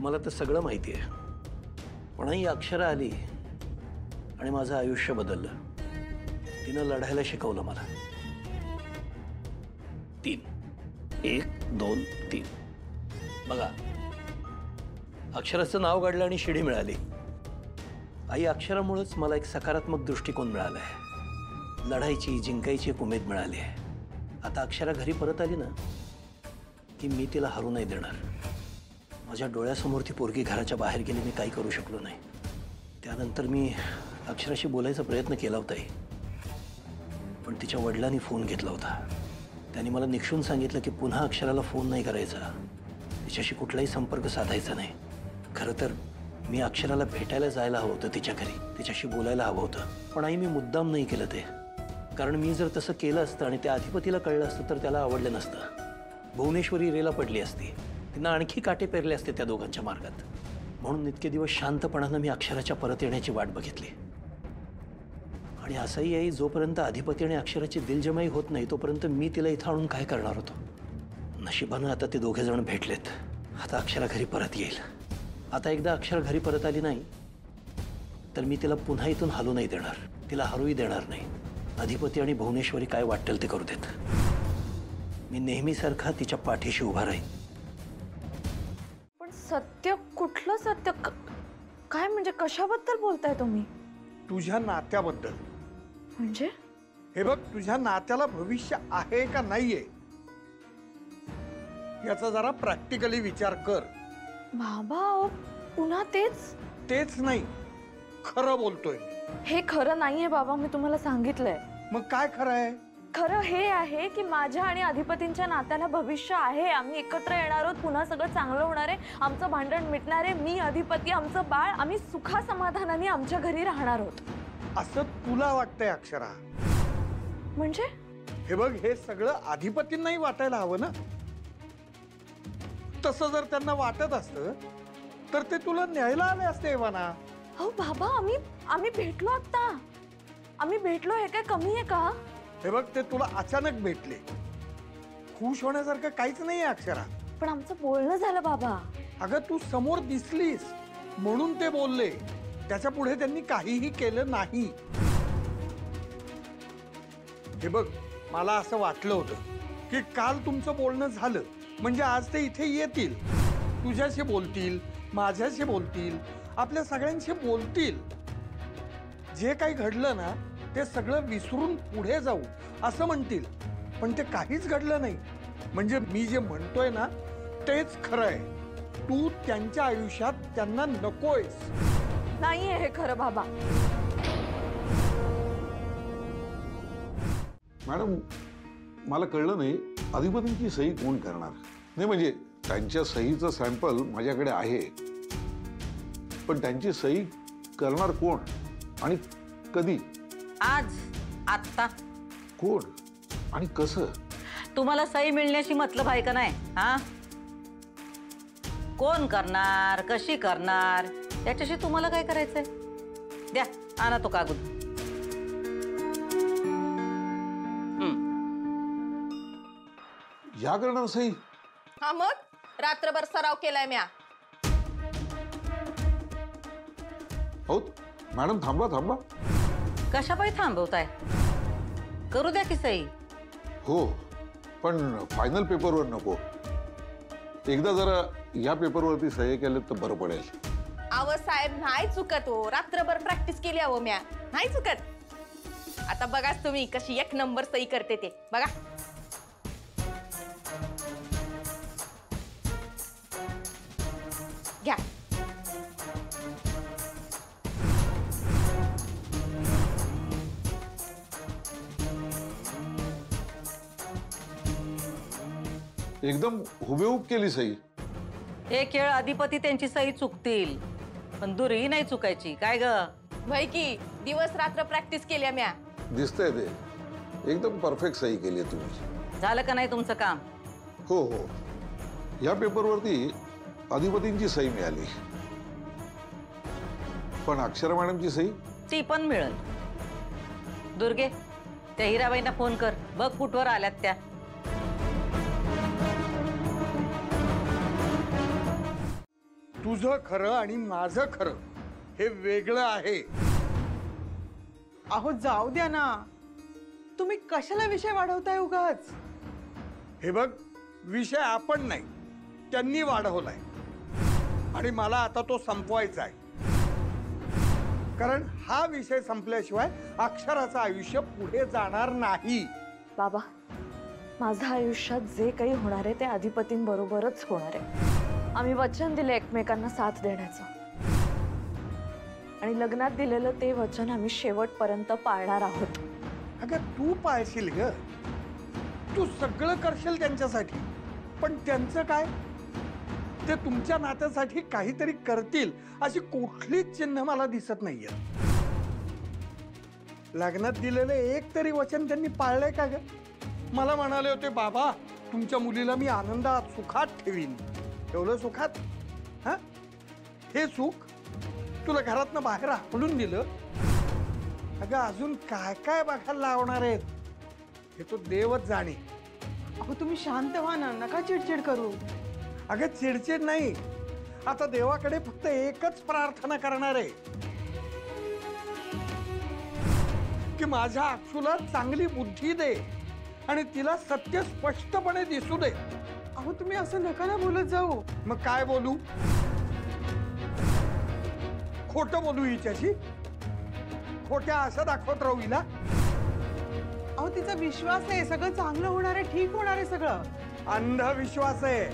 तुम्हाला तर सगळं माहिती आहे, पण ही अक्षरा आली आणि माझं आयुष्य बदललं. तिनं लढायला शिकवलं मला. 3 1 2 3 बघा, अक्षराचं नाव काढलं आणि शिडी मिळाली. आई अक्षरामुळेच मला एक सकारात्मक दृष्टिकोन मिळाला आहे. लढायची जिंकायची एक उमेद मिळाली आहे. आता अक्षरा घरी परत आली ना की मी तिला हरू नाही देणार. माझ्या डोळ्यासमोर ती पोरगी घराच्या बाहेर गेली, मी काही करू शकलो नाही. त्यानंतर मी अक्षराशी बोलायचा प्रयत्न केला होताही, पण तिच्या वडिलांनी फोन घेतला होता. त्यांनी मला निक्षून सांगितलं की पुन्हा अक्षराला फोन नाही करायचा, तिच्याशी कुठलाही संपर्क साधायचा नाही. खरं तर मी अक्षराला भेटायला जायला हवं होतं तिच्या घरी, तिच्याशी बोलायला हवं होतं. पण आई मी मुद्दाम नाही केलं ते, कारण मी जर तसं केलं असतं आणि त्या अधिपतीला कळलं असतं तर त्याला आवडलं नसतं. भुवनेश्वरी रेला पडली असती, तिनं आणखी काटे पेरले असते त्या दोघांच्या मार्गात. म्हणून इतके दिवस शांतपणानं मी अक्षराच्या परत येण्याची वाट बघितली. आणि असंही आई, जोपर्यंत अधिपती आणि अक्षराची दिलजमाई होत नाही तोपर्यंत मी तिला इथं आणून काय करणार होतो. नशिबानं आता ते दोघे जण भेटलेत. आता अक्षरा घरी परत येईल. आता एकदा अक्षरा घरी परत आली नाही तर मी तिला पुन्हा इथून हलू नाही देणार, तिला हरूही देणार नाही. अधिपती आणि भुवनेश्वरी काय वाटेल ते करू देत. मी नेहमीसारखा तिच्या पाठीशी उभा राहीन. पण सत्य कुठलं सत्य? काय म्हणजे कशाबद्दल बोलताय तुम्ही? तुझ्या नात्याबद्दल. म्हणजे हे बघ, तुझ्या नात्याला भविष्य आहे का नाहीये याचा जरा प्रॅक्टिकली विचार कर. बाबा पुन्हा तेच नाही, खरं बोलतोय. हे खरं नाहीये बाबा, मी तुम्हाला सांगितलंय. मग काय खरं आहे? खरं हे आहे की माझ्या आणि अधिपतींच्या नात्याला भविष्य आहे. आम्ही एकत्र येणार आहोत, पुन्हा सगळं चांगलं होणार आहे, आमचं भांडण मिटणार आहे. मी, अधिपती, आमचं बाळ, आम्ही सुखा समाधानाने आमच्या घरी राहणार आहोत. असं तुला वाटतंय अक्षरा? म्हणजे हे बघ, हे सगळं अधिपतींनाही वाटायला हवं ना. तसं जर त्यांना वाटत असतं तर ते तुला न्यायला आले असते ना. हो बाबा, आम्ही भेटलो आता. आम्ही भेटलो, हे काय कमी आहे का? हे बघ, ते तुला अचानक भेटले, खुश होण्यासारखं काहीच नाही अक्षरा. पण आमचं बोलणं झालं बाबा. अगं तू समोर दिसलीस म्हणून ते बोलले, त्याच्या पुढे त्यांनी काहीही केलं नाही. हे बघ, मला असं वाटलं होतं की काल तुमचं बोलणं झालं म्हणजे आज ते इथे येतील, तुझ्याशी बोलतील, माझ्याशी बोलतील, आपल्या सगळ्यांशी बोलतील. जे काही घडलं ना ते सगळं विसरून पुढे जाऊ असं म्हणतील. पण ते काहीच घडलं नाही. म्हणजे मी जे म्हणतोय ना तेच खरं आहे. तू त्यांच्या आयुष्यात त्यांना नकोयस. नाहीये हे खरं बाबा. मॅडम, मला कळलं नाही अधिपतींची सही कोण करणार. नाही म्हणजे त्यांच्या सहीचं सॅम्पल माझ्याकडे आहे, पण त्यांची सही करणार कोण आणि कधी? आज, आत्ता. कोण आणि कसं? तुम्हाला सही मिळण्याची मतलब आहे का नाही? हा, कोण करणार, कशी करणार, याच्याशी तुम्हाला काय करायचंय? द्या, आणा तो कागद. या करणार सही? हा, मग रात्रभर सराव केलाय म्या. हो मॅडम, थांबा थांबा. कशा पायी थांबवताय? करू द्या की सही. हो, पण फायनल पेपरवर नको. एकदा जरा या पेपरवरती सही केलं तर बरं पडेल. आव साहेब, नाही चुकत हो. रात्रभर प्रॅक्टिस केली आहो म्या, नाही चुकत. आता बघाच तुम्ही कशी एक नंबर सही करते ते बघा. घ्या. एकदम हुबेहूब केली सही. एक वेळ अधिपती त्यांची सही चुकतील, पण दुरी नाही चुकायची. काय ग? भाई की दिवस रात्र प्रॅक्टिस केल्या म्या. दिसतंय ते. एकदम परफेक्ट सही केली आहे तुम्ही. झालं का नाही तुमचं काम? हो हो, या पेपरवरती अधिपतींची सही मिळाली, पण अक्षरा मॅडमची सही? ती पण मिळेल. दुर्गे, त्या हिराबाईंना फोन कर, बघ कुठवर आल्यात त्या. तू तुझं खरं आणि माझं खरं हे वेगळं आहे. अहो जाऊ द्या ना, तुम्ही कशाला विषय वाढवताय उगाच? हे बघ, विषय आपण नाही, त्यांनी वाढवलाय आणि मला आता तो संपवायचा आहे. कारण हा विषय संपल्याशिवाय अक्षराचं आयुष्य पुढे जाणार नाही. बाबा, माझं आयुष्यात जे काही होणार आहे ते अधिपतींबरोबरच होणार आहे. आम्ही वचन दिले एकमेकांना साथ देण्याचं, आणि लग्नात दिलेलं ते वचन आम्ही शेवटपर्यंत पाळणार आहोत. अगं तू पाळशील ग, तू सगळं करशील त्यांच्यासाठी, पण त्यांचं काय? ते तुमच्या नात्यासाठी काहीतरी करतील अशी कुठलीच चिन्ह मला दिसत नाहीये. लग्नात दिलेलं एक तरी वचन त्यांनी पाळलंय का ग? मला म्हणाले होते, बाबा तुमच्या मुलीला मी आनंदात सुखात ठेवीन. ठेवलं सुखात? हा, हे सुख तुला घरातनं बाहेर हाकलून दिलं. अगं अजून काय काय बघायला लावणार आहेत हे तो देवच जाणे. अहो तुम्ही शांत व्हा ना, नका चिडचिड करू. अगं चिडचिड नाही, आता देवाकडे फक्त एकच प्रार्थना करणार आहे की माझ्या अक्षूला चांगली बुद्धी दे आणि तिला सत्य स्पष्टपणे दिसू दे. अहो तुम्ही असं नका ना बोलत जाऊ. मग काय बोलू? खोटं बोलू हिच्याशी? खोट्या असं दाखवत राहू हिला? अहो तिचा विश्वास आहे, सगळं चांगलं होणार आहे, ठीक होणार आहे सगळं. अंधविश्वास आहे.